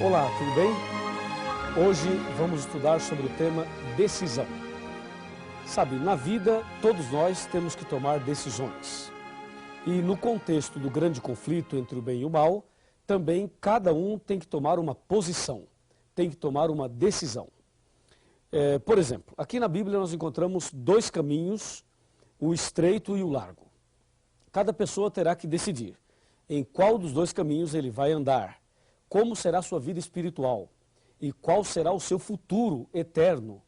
Olá, tudo bem? Hoje vamos estudar sobre o tema decisão. Sabe, na vida todos nós temos que tomar decisões. E no contexto do grande conflito entre o bem e o mal, também cada um tem que tomar uma posição, tem que tomar uma decisão. Por exemplo, aqui na Bíblia nós encontramos dois caminhos, o estreito e o largo. Cada pessoa terá que decidir em qual dos dois caminhos ele vai andar, como será a sua vida espiritual e qual será o seu futuro eterno.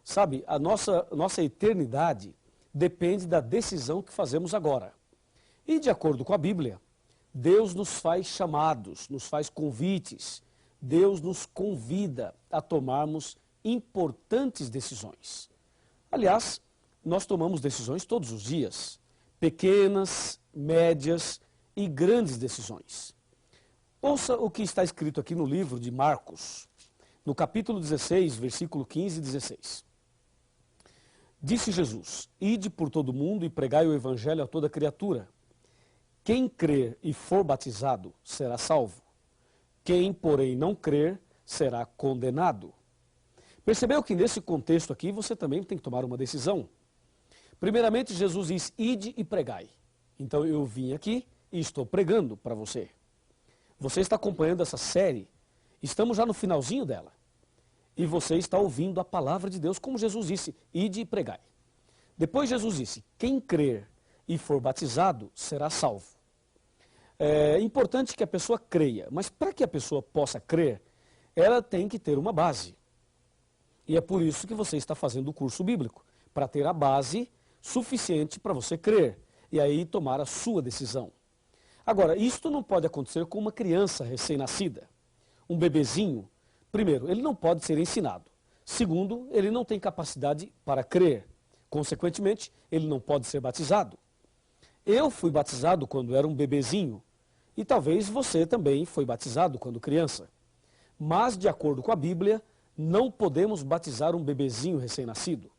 Sabe, a nossa eternidade depende da decisão que fazemos agora. E de acordo com a Bíblia, Deus nos faz chamados, nos faz convites, Deus nos convida a tomarmos importantes decisões. Aliás, nós tomamos decisões todos os dias, pequenas, médias e grandes decisões. Ouça o que está escrito aqui no livro de Marcos, no capítulo 16, versículo 15 e 16. Disse Jesus: Ide por todo o mundo e pregai o evangelho a toda criatura. Quem crer e for batizado será salvo. Quem, porém, não crer será condenado. Percebeu que nesse contexto aqui você também tem que tomar uma decisão? Primeiramente, Jesus diz: Ide e pregai. Então eu vim aqui e estou pregando para você. Você está acompanhando essa série, estamos já no finalzinho dela. E você está ouvindo a palavra de Deus, como Jesus disse: Ide e pregai. Depois Jesus disse: Quem crer e for batizado será salvo. É importante que a pessoa creia, mas para que a pessoa possa crer, ela tem que ter uma base. E é por isso que você está fazendo o curso bíblico, para ter a base suficiente para você crer e aí tomar a sua decisão. Agora, isto não pode acontecer com uma criança recém-nascida. Um bebezinho, primeiro, ele não pode ser ensinado. Segundo, ele não tem capacidade para crer. Consequentemente, ele não pode ser batizado. Eu fui batizado quando era um bebezinho e talvez você também foi batizado quando criança. Mas, de acordo com a Bíblia, não podemos batizar um bebezinho recém-nascido.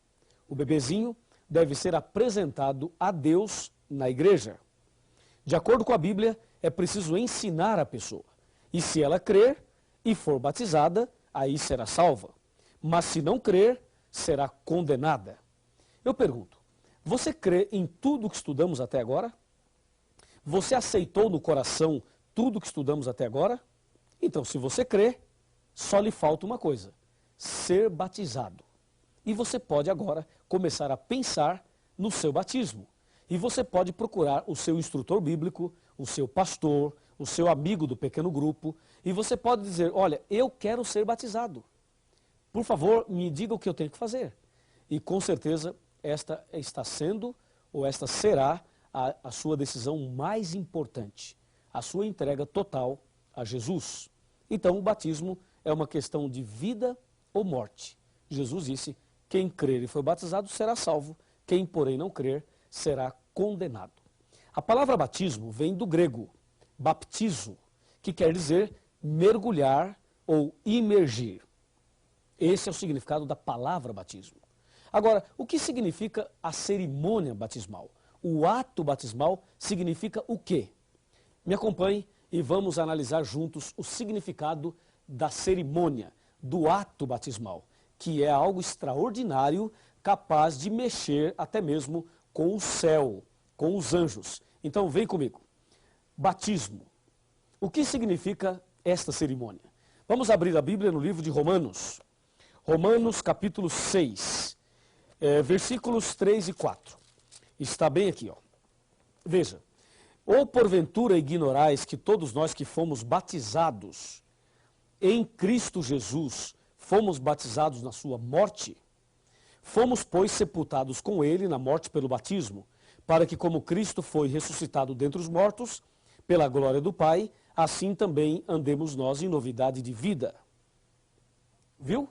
O bebezinho deve ser apresentado a Deus na igreja. De acordo com a Bíblia, é preciso ensinar a pessoa. E se ela crer e for batizada, aí será salva. Mas se não crer, será condenada. Eu pergunto, você crê em tudo que estudamos até agora? Você aceitou no coração tudo que estudamos até agora? Então, se você crê, só lhe falta uma coisa: ser batizado. E você pode agora começar a pensar no seu batismo. E você pode procurar o seu instrutor bíblico, o seu pastor, o seu amigo do pequeno grupo, e você pode dizer: olha, eu quero ser batizado. Por favor, me diga o que eu tenho que fazer. E com certeza esta está sendo, ou esta será, a sua decisão mais importante, a sua entrega total a Jesus. Então o batismo é uma questão de vida ou morte. Jesus disse: quem crer e for batizado será salvo, quem porém não crer será condenado. A palavra batismo vem do grego baptizo, que quer dizer mergulhar ou imergir. Esse é o significado da palavra batismo. Agora, o que significa a cerimônia batismal? O ato batismal significa o quê? Me acompanhe e vamos analisar juntos o significado da cerimônia, do ato batismal, que é algo extraordinário, capaz de mexer até mesmo com o céu, com os anjos. Então vem comigo. Batismo. O que significa esta cerimônia? Vamos abrir a Bíblia no livro de Romanos. Romanos capítulo 6, versículos 3 e 4. Está bem aqui, ó. Veja. Ou porventura ignorais que todos nós que fomos batizados em Cristo Jesus, fomos batizados na sua morte? Fomos, pois, sepultados com ele na morte pelo batismo, para que como Cristo foi ressuscitado dentre os mortos, pela glória do Pai, assim também andemos nós em novidade de vida. Viu?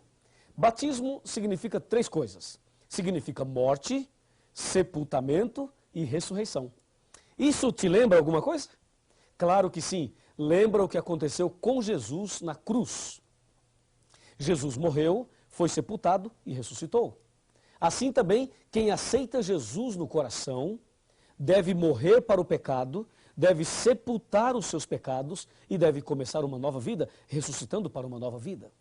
Batismo significa três coisas. Significa morte, sepultamento e ressurreição. Isso te lembra alguma coisa? Claro que sim. Lembra o que aconteceu com Jesus na cruz. Jesus morreu, foi sepultado e ressuscitou. Assim também, quem aceita Jesus no coração deve morrer para o pecado, deve sepultar os seus pecados e deve começar uma nova vida, ressuscitando para uma nova vida.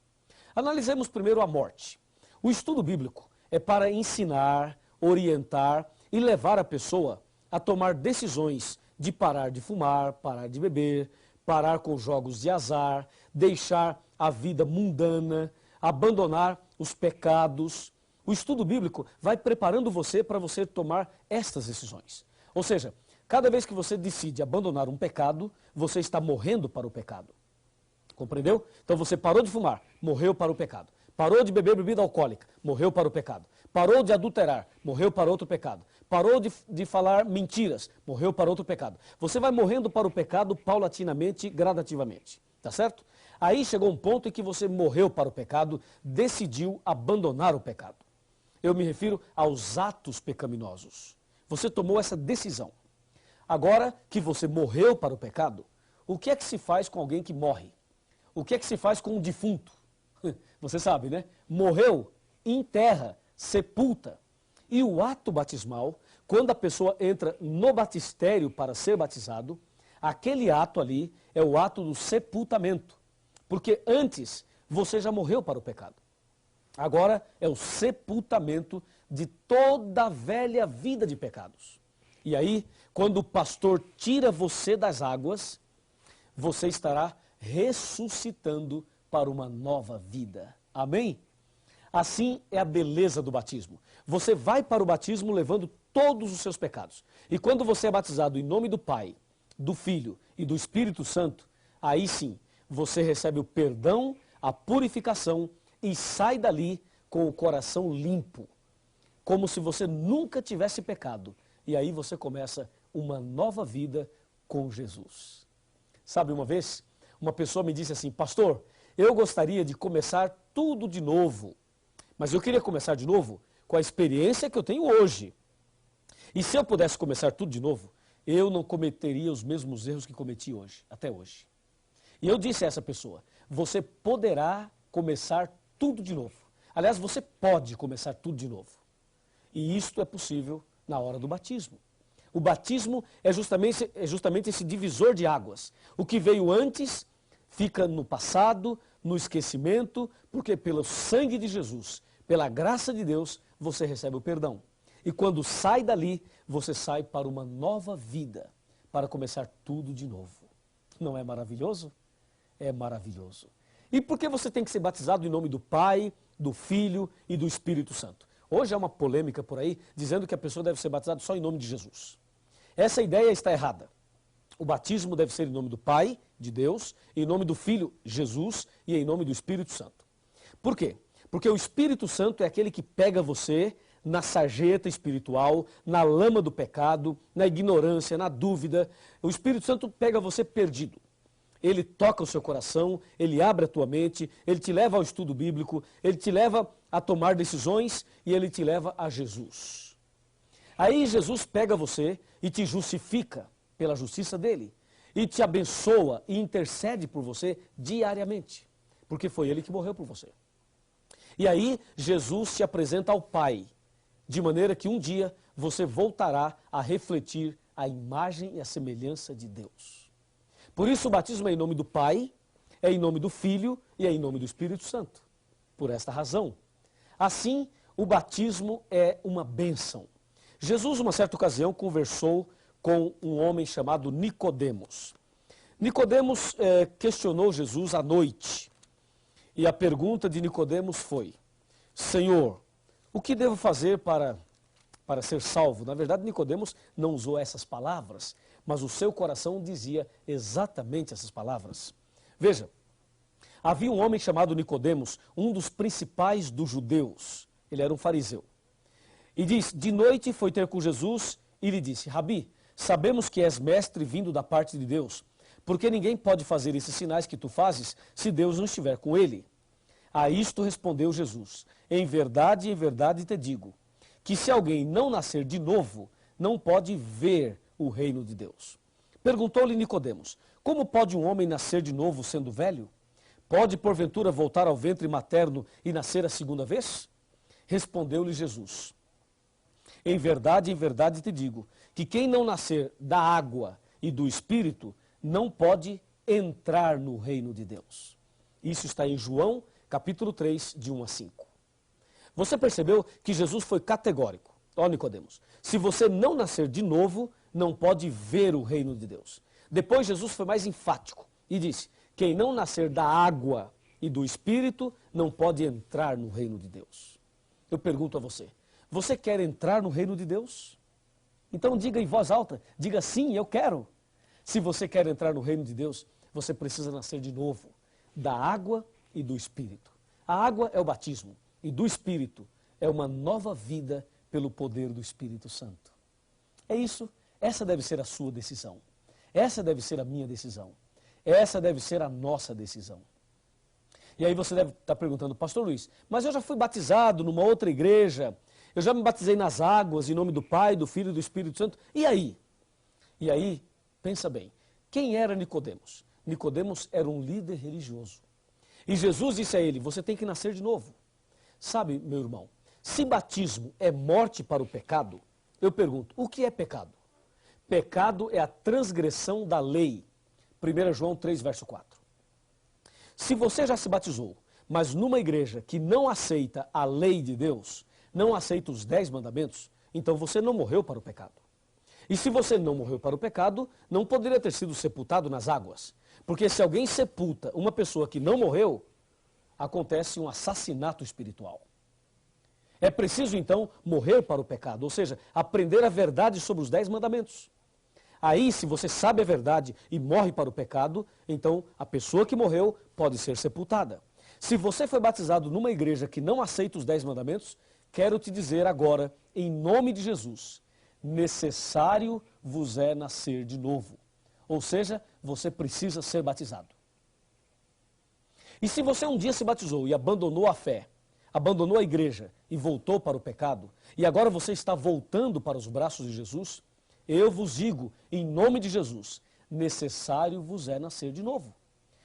Analisemos primeiro a morte. O estudo bíblico é para ensinar, orientar e levar a pessoa a tomar decisões de parar de fumar, parar de beber, parar com jogos de azar, deixar a vida mundana, abandonar os pecados. O estudo bíblico vai preparando você para você tomar estas decisões. Ou seja, cada vez que você decide abandonar um pecado, você está morrendo para o pecado. Compreendeu? Então você parou de fumar, morreu para o pecado. Parou de beber bebida alcoólica, morreu para o pecado. Parou de adulterar, morreu para outro pecado. Parou de falar mentiras, morreu para outro pecado. Você vai morrendo para o pecado paulatinamente, gradativamente. Tá certo? Aí chegou um ponto em que você morreu para o pecado, decidiu abandonar o pecado. Eu me refiro aos atos pecaminosos. Você tomou essa decisão. Agora que você morreu para o pecado, o que é que se faz com alguém que morre? O que é que se faz com um defunto? Você sabe, né? Morreu, enterra, sepulta. E o ato batismal, quando a pessoa entra no batistério para ser batizado, aquele ato ali é o ato do sepultamento. Porque antes você já morreu para o pecado. Agora é o sepultamento de toda a velha vida de pecados. E aí, quando o pastor tira você das águas, você estará ressuscitando para uma nova vida. Amém? Assim é a beleza do batismo. Você vai para o batismo levando todos os seus pecados. E quando você é batizado em nome do Pai, do Filho e do Espírito Santo, aí sim, você recebe o perdão, a purificação e sai dali com o coração limpo, como se você nunca tivesse pecado. E aí você começa uma nova vida com Jesus. Sabe, uma vez, uma pessoa me disse assim: pastor, eu gostaria de começar tudo de novo, mas eu queria começar de novo com a experiência que eu tenho hoje. E se eu pudesse começar tudo de novo, eu não cometeria os mesmos erros que cometi hoje, até hoje. E eu disse a essa pessoa: você poderá começar tudo de novo. Aliás, você pode começar tudo de novo. E isto é possível na hora do batismo. O batismo é justamente esse divisor de águas. O que veio antes fica no passado, no esquecimento, porque pelo sangue de Jesus, pela graça de Deus, você recebe o perdão. E quando sai dali, você sai para uma nova vida, para começar tudo de novo. Não é maravilhoso? É maravilhoso. E por que você tem que ser batizado em nome do Pai, do Filho e do Espírito Santo? Hoje há uma polêmica por aí, dizendo que a pessoa deve ser batizada só em nome de Jesus. Essa ideia está errada. O batismo deve ser em nome do Pai, de Deus, em nome do Filho, Jesus, e em nome do Espírito Santo. Por quê? Porque o Espírito Santo é aquele que pega você na sarjeta espiritual, na lama do pecado, na ignorância, na dúvida. O Espírito Santo pega você perdido. Ele toca o seu coração, ele abre a tua mente, ele te leva ao estudo bíblico, ele te leva a tomar decisões e ele te leva a Jesus. Aí Jesus pega você e te justifica pela justiça dele, e te abençoa e intercede por você diariamente, porque foi ele que morreu por você. E aí Jesus te apresenta ao Pai, de maneira que um dia você voltará a refletir a imagem e a semelhança de Deus. Por isso o batismo é em nome do Pai, é em nome do Filho e é em nome do Espírito Santo. Por esta razão. Assim, o batismo é uma bênção. Jesus, uma certa ocasião, conversou com um homem chamado Nicodemos. Nicodemos questionou Jesus à noite. E a pergunta de Nicodemos foi: Senhor, o que devo fazer para ser salvo? Na verdade, Nicodemos não usou essas palavras, mas o seu coração dizia exatamente essas palavras. Veja, havia um homem chamado Nicodemos, um dos principais dos judeus. Ele era um fariseu. E diz: de noite foi ter com Jesus e lhe disse: Rabi, sabemos que és mestre vindo da parte de Deus, porque ninguém pode fazer esses sinais que tu fazes se Deus não estiver com ele. A isto respondeu Jesus: em verdade te digo, que se alguém não nascer de novo, não pode ver o reino de Deus. Perguntou-lhe Nicodemos: como pode um homem nascer de novo sendo velho? Pode porventura voltar ao ventre materno e nascer a segunda vez? Respondeu-lhe Jesus: em verdade te digo, que quem não nascer da água e do Espírito não pode entrar no reino de Deus. Isso está em João, capítulo 3, de 1 a 5. Você percebeu que Jesus foi categórico. Ó Nicodemos, se você não nascer de novo, não pode ver o reino de Deus. Depois Jesus foi mais enfático e disse, quem não nascer da água e do Espírito não pode entrar no reino de Deus. Eu pergunto a você, você quer entrar no reino de Deus? Então diga em voz alta, diga sim, eu quero. Se você quer entrar no reino de Deus, você precisa nascer de novo, da água e do Espírito. A água é o batismo e do Espírito é uma nova vida pelo poder do Espírito Santo. É isso, essa deve ser a sua decisão. Essa deve ser a minha decisão. Essa deve ser a nossa decisão. E aí você deve estar perguntando, pastor Luiz, mas eu já fui batizado numa outra igreja, eu já me batizei nas águas em nome do Pai, do Filho e do Espírito Santo. E aí? E aí, pensa bem, quem era Nicodemos? Nicodemos era um líder religioso. E Jesus disse a ele, você tem que nascer de novo. Sabe, meu irmão, se batismo é morte para o pecado, eu pergunto, o que é pecado? Pecado é a transgressão da lei. 1 João 3, verso 4. Se você já se batizou, mas numa igreja que não aceita a lei de Deus, não aceita os 10 mandamentos, então você não morreu para o pecado. E se você não morreu para o pecado, não poderia ter sido sepultado nas águas. Porque se alguém sepulta uma pessoa que não morreu, acontece um assassinato espiritual. É preciso, então, morrer para o pecado, ou seja, aprender a verdade sobre os 10 mandamentos. Aí, se você sabe a verdade e morre para o pecado, então a pessoa que morreu pode ser sepultada. Se você foi batizado numa igreja que não aceita os 10 mandamentos, quero te dizer agora, em nome de Jesus, necessário vos é nascer de novo. Ou seja, você precisa ser batizado. E se você um dia se batizou e abandonou a fé, abandonou a igreja e voltou para o pecado, e agora você está voltando para os braços de Jesus, eu vos digo, em nome de Jesus, necessário vos é nascer de novo.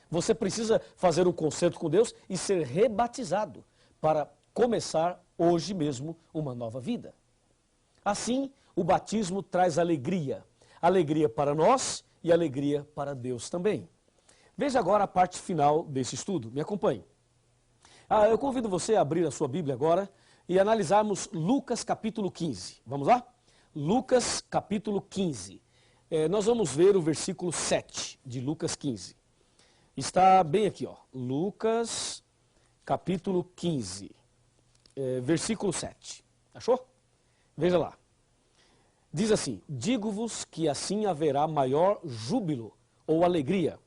Você precisa fazer um concerto com Deus e ser rebatizado para começar hoje mesmo uma nova vida. Assim, o batismo traz alegria. Alegria para nós e alegria para Deus também. Veja agora a parte final desse estudo. Me acompanhe. Eu convido você a abrir a sua Bíblia agora e analisarmos Lucas capítulo 15. Vamos lá? Lucas capítulo 15. Nós vamos ver o versículo 7 de Lucas 15. Está bem aqui, ó. Lucas capítulo 15, versículo 7. Achou? Veja lá. Diz assim, digo-vos que assim haverá maior júbilo ou alegria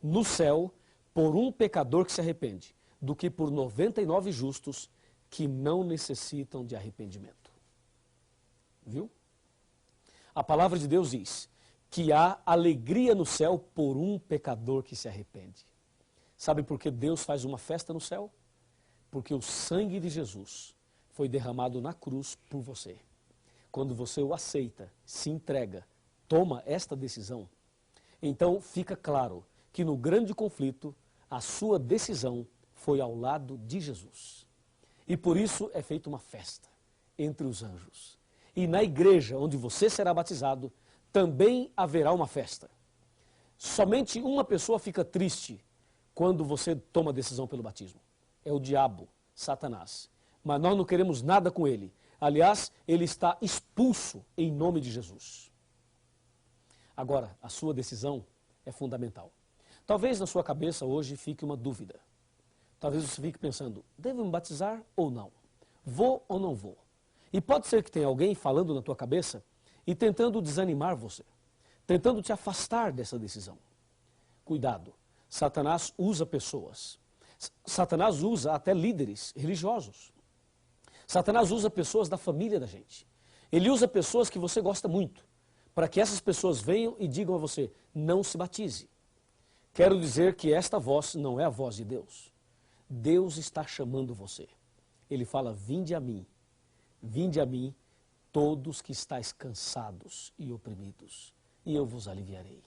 no céu por um pecador que se arrepende, do que por 99 justos que não necessitam de arrependimento. Viu? A palavra de Deus diz que há alegria no céu por um pecador que se arrepende. Sabe por que Deus faz uma festa no céu? Porque o sangue de Jesus foi derramado na cruz por você. Quando você o aceita, se entrega, toma esta decisão, então fica claro que no grande conflito, a sua decisão foi ao lado de Jesus. E por isso é feita uma festa entre os anjos. E na igreja onde você será batizado, também haverá uma festa. Somente uma pessoa fica triste quando você toma a decisão pelo batismo. É o diabo, Satanás. Mas nós não queremos nada com ele. Aliás, ele está expulso em nome de Jesus. Agora, a sua decisão é fundamental. Talvez na sua cabeça hoje fique uma dúvida. Talvez você fique pensando, devo me batizar ou não? Vou ou não vou? E pode ser que tenha alguém falando na tua cabeça e tentando desanimar você, tentando te afastar dessa decisão. Cuidado, Satanás usa pessoas. Satanás usa até líderes religiosos. Satanás usa pessoas da família da gente. Ele usa pessoas que você gosta muito, para que essas pessoas venham e digam a você, não se batize. Quero dizer que esta voz não é a voz de Deus. Deus está chamando você. Ele fala, vinde a mim, todos que estáis cansados e oprimidos, e eu vos aliviarei.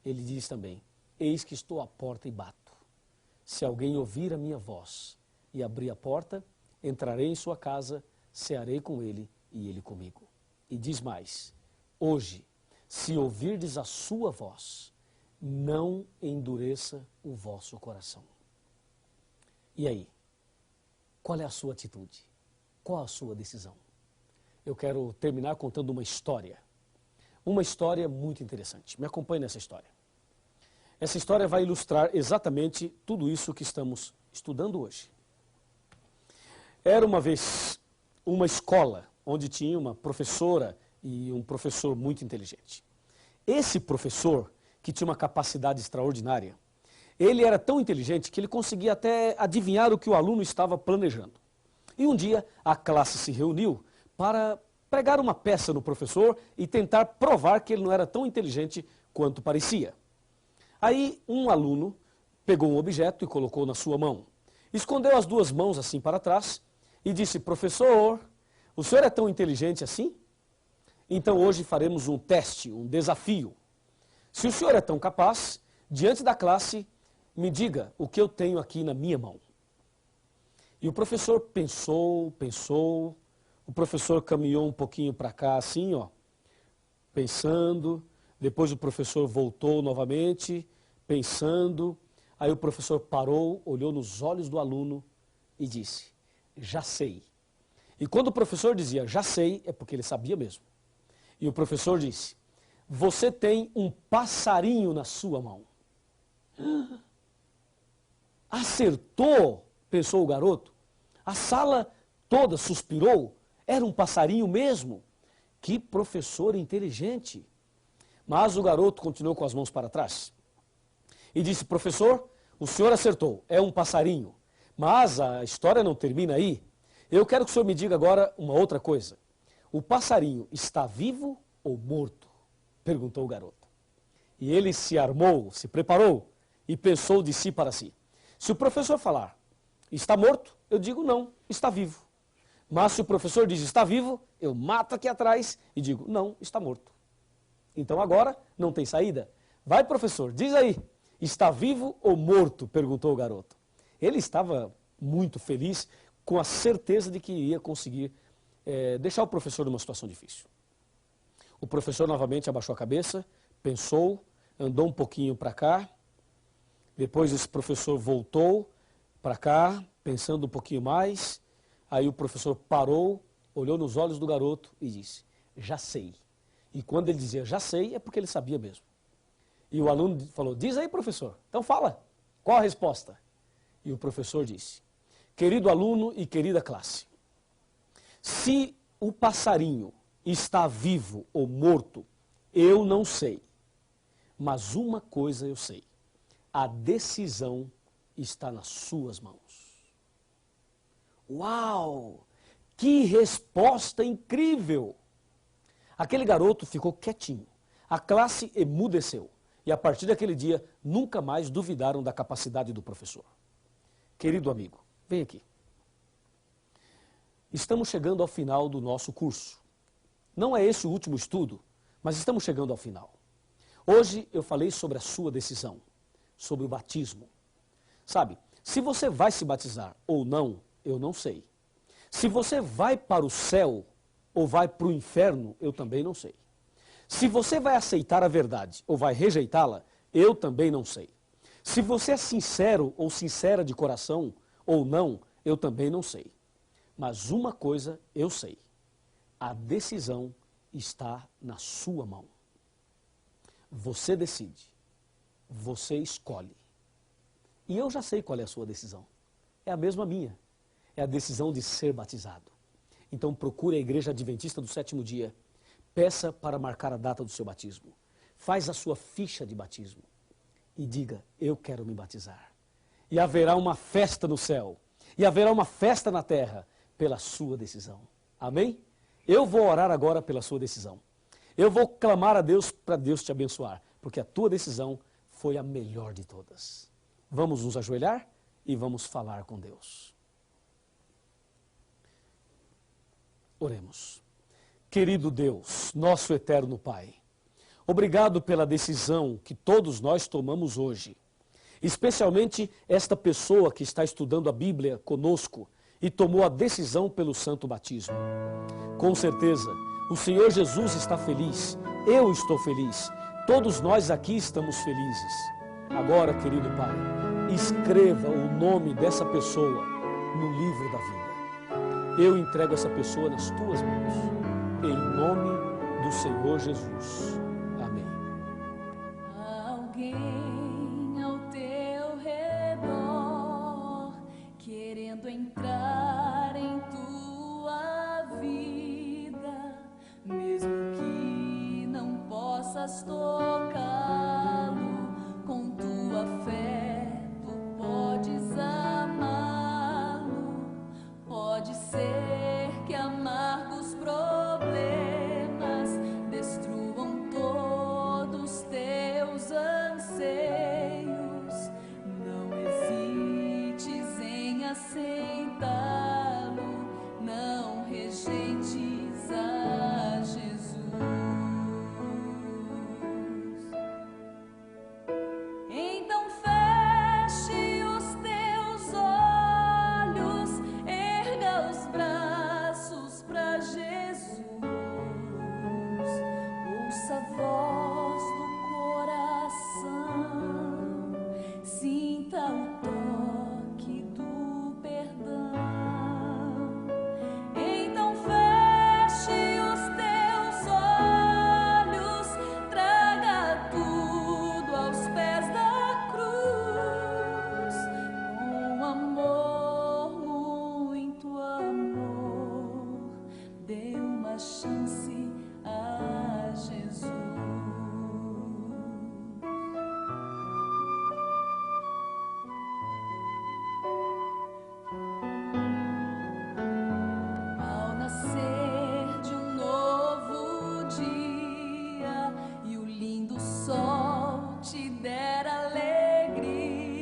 Ele diz também, eis que estou à porta e bato. Se alguém ouvir a minha voz e abrir a porta, entrarei em sua casa, cearei com ele e ele comigo. E diz mais, hoje, se ouvirdes a sua voz, não endureça o vosso coração. E aí? Qual é a sua atitude? Qual a sua decisão? Eu quero terminar contando uma história. Uma história muito interessante. Me acompanhe nessa história. Essa história vai ilustrar exatamente tudo isso que estamos estudando hoje. Era uma vez uma escola onde tinha uma professora e um professor muito inteligente. Esse professor, que tinha uma capacidade extraordinária, ele era tão inteligente que ele conseguia até adivinhar o que o aluno estava planejando. E um dia a classe se reuniu para pregar uma peça no professor e tentar provar que ele não era tão inteligente quanto parecia. Aí um aluno pegou um objeto e colocou na sua mão. Escondeu as duas mãos assim para trás e disse: professor, o senhor é tão inteligente assim? Então hoje faremos um teste, um desafio. Se o senhor é tão capaz, diante da classe, me diga o que eu tenho aqui na minha mão. E o professor pensou, o professor caminhou um pouquinho para cá assim, ó, pensando, depois o professor voltou novamente, pensando, aí o professor parou, olhou nos olhos do aluno e disse: já sei. E quando o professor dizia já sei, é porque ele sabia mesmo. E o professor disse: você tem um passarinho na sua mão. Acertou, pensou o garoto. A sala toda suspirou. Era um passarinho mesmo. Que professor inteligente. Mas o garoto continuou com as mãos para trás. E disse: professor, o senhor acertou, é um passarinho. Mas a história não termina aí. Eu quero que o senhor me diga agora uma outra coisa. O passarinho está vivo ou morto? Perguntou o garoto. E ele se armou, se preparou e pensou de si para si: se o professor falar está morto, eu digo não, está vivo. Mas se o professor diz está vivo, eu mato aqui atrás e digo não, está morto. Então agora não tem saída. Vai, professor, diz aí, está vivo ou morto? Perguntou o garoto. Ele estava muito feliz, com a certeza de que ia conseguir deixar o professor numa situação difícil. O professor novamente abaixou a cabeça, pensou, andou um pouquinho para cá. Depois esse professor voltou para cá, pensando um pouquinho mais. Aí o professor parou, olhou nos olhos do garoto e disse: já sei. E quando ele dizia já sei, é porque ele sabia mesmo. E o aluno falou: diz aí, professor, então fala, qual a resposta? E o professor disse: querido aluno e querida classe, se o passarinho está vivo ou morto, eu não sei. Mas uma coisa eu sei: a decisão está nas suas mãos. Uau! Que resposta incrível! Aquele garoto ficou quietinho. A classe emudeceu. E a partir daquele dia, nunca mais duvidaram da capacidade do professor. Querido amigo, vem aqui. Estamos chegando ao final do nosso curso. Não é esse o último estudo, mas estamos chegando ao final. Hoje eu falei sobre a sua decisão, sobre o batismo. Sabe, se você vai se batizar ou não, eu não sei. Se você vai para o céu ou vai para o inferno, eu também não sei. Se você vai aceitar a verdade ou vai rejeitá-la, eu também não sei. Se você é sincero ou sincera de coração ou não, eu também não sei. Mas uma coisa eu sei: a decisão está na sua mão. Você decide, você escolhe. E eu já sei qual é a sua decisão. É a mesma minha. É a decisão de ser batizado. Então procure a Igreja Adventista do Sétimo Dia. Peça para marcar a data do seu batismo. Faz a sua ficha de batismo. E diga: eu quero me batizar. E haverá uma festa no céu. E haverá uma festa na terra pela sua decisão. Amém? Eu vou orar agora pela sua decisão. Eu vou clamar a Deus para Deus te abençoar. Porque a tua decisão foi a melhor de todas. Vamos nos ajoelhar e vamos falar com Deus. Oremos. Querido Deus, nosso eterno Pai, obrigado pela decisão que todos nós tomamos hoje. Especialmente esta pessoa que está estudando a Bíblia conosco e tomou a decisão pelo santo batismo. Com certeza, o Senhor Jesus está feliz Eu estou feliz. Todos nós aqui estamos felizes. Agora, querido Pai, escreva o nome dessa pessoa no livro da vida. Eu entrego essa pessoa nas tuas mãos. Em nome do Senhor Jesus. Amém. Alguém ao teu redor, querendo entrar em tua vida, mesmo que não possas tocá-lo, com tua fé tu podes amá-lo. Pode ser que amargos problemas destruam todos teus anseios. Não hesites em aceitá-lo, não rejeites a Jesus. Então feche os teus olhos, erga os braços para Jesus. Ouça a voz do coração, sinta o toque do perdão. Então feche os teus olhos, traga tudo aos pés da cruz. Com amor, muito amor, dê uma chance a Jesus. Ao nascer de um novo dia e o lindo sol te der alegria,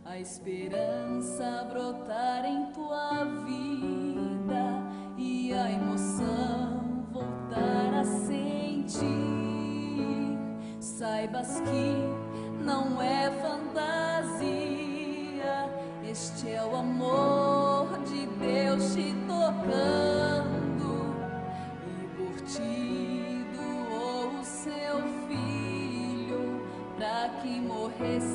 a esperança brotar em tua vida e a emoção voltar a sentir, saibas que não é fantasia, este é o amor de Deus te tocando, e por ti doou o seu filho, pra que morresse